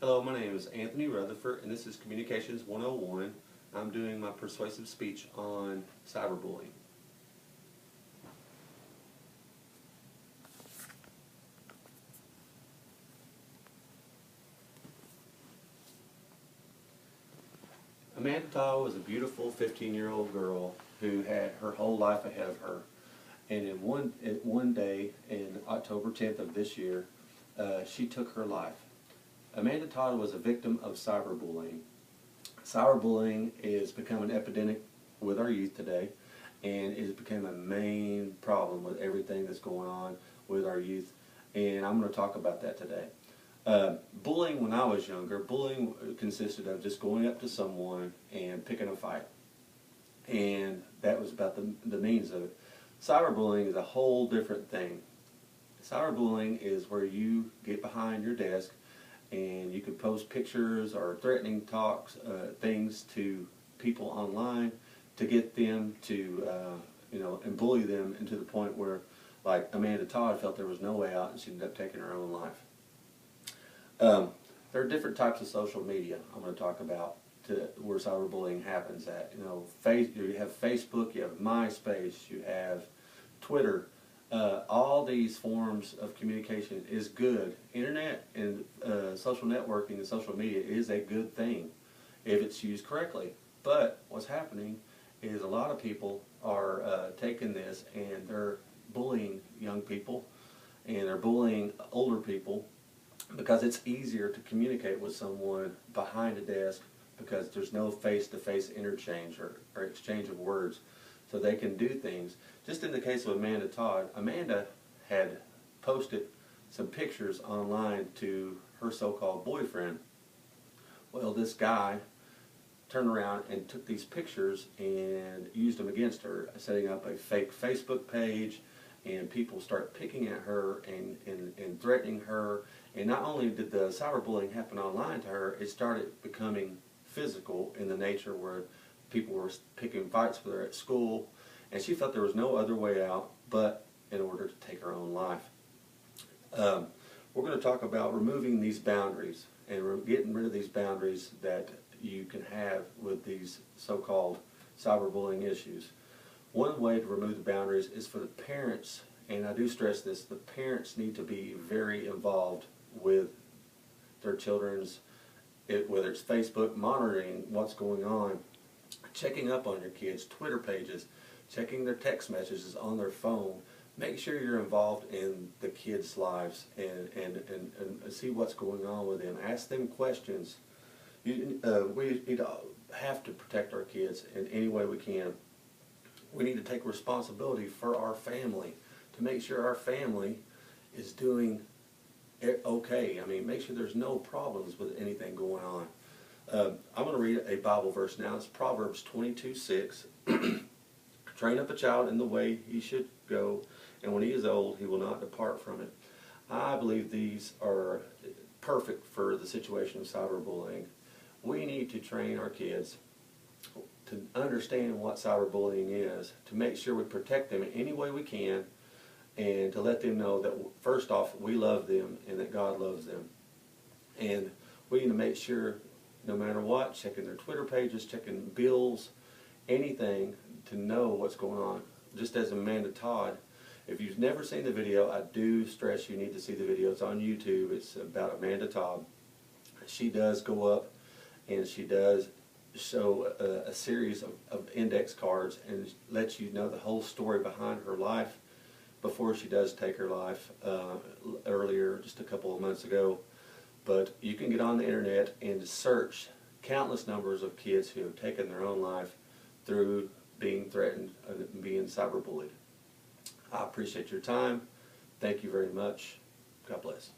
Hello, my name is Anthony Rutherford, and this is Communications 101. I'm doing my persuasive speech on cyberbullying. Amanda Todd was a beautiful 15-year-old girl who had her whole life ahead of her. And in one day, in October 10th of this year, she took her life. Amanda Todd was a victim of cyberbullying. Cyberbullying is become an epidemic with our youth today, and it has become a main problem with everything that's going on with our youth, and I'm going to talk about that today. Bullying, when I was younger, bullying consisted of just going up to someone and picking a fight, and that was about the means of it. Cyberbullying is a whole different thing. Cyberbullying is where you get behind your desk and you can post pictures or threatening talks, things to people online to get them to, and bully them into the point where, like Amanda Todd felt there was no way out and she ended up taking her own life. There are different types of social media I'm going to talk about where cyberbullying happens at. You have Facebook, you have MySpace, you have Twitter. All these forms of communication is good. Internet and social networking and social media is a good thing if it's used correctly. But what's happening is a lot of people are taking this and they're bullying young people and they're bullying older people because it's easier to communicate with someone behind a desk because there's no face-to-face interchange or exchange of words. So they can do things. Just in the case of Amanda Todd, Amanda had posted some pictures online to her so-called boyfriend. Well, this guy turned around and took these pictures and used them against her, setting up a fake Facebook page, and people start picking at her and threatening her. And not only did the cyberbullying happen online to her, it started becoming physical in the nature where people were picking fights with her at school, and she felt there was no other way out but in order to take her own life. We're going to talk about removing these boundaries and getting rid of these boundaries that you can have with these so-called cyberbullying issues. One way to remove the boundaries is for the parents, and I do stress this, the parents need to be very involved with their children's, whether it's Facebook, monitoring what's going on, checking up on your kids' Twitter pages, checking their text messages on their phone. Make sure you're involved in the kids' lives and see what's going on with them. Ask them questions. We need to have to protect our kids in any way we can. We need to take responsibility for our family to make sure our family is doing okay. I mean, make sure there's no problems with anything going on. I'm going to read a Bible verse now. It's Proverbs 22:6. Train up a child in the way he should go, and when he is old, he will not depart from it. I believe these are perfect for the situation of cyberbullying. We need to train our kids to understand what cyberbullying is, to make sure we protect them in any way we can, and to let them know that, first off, we love them and that God loves them. And we need to make sure, no matter what, checking their Twitter pages, checking bills, anything to know what's going on. Just as Amanda Todd, if you've never seen the video, I do stress you need to see the video. It's on YouTube. It's about Amanda Todd. She does go up and she does show a series of index cards and lets you know the whole story behind her life before she does take her life earlier, just a couple of months ago. But you can get on the internet and search countless numbers of kids who have taken their own life through being threatened and being cyberbullied. I appreciate your time. Thank you very much. God bless.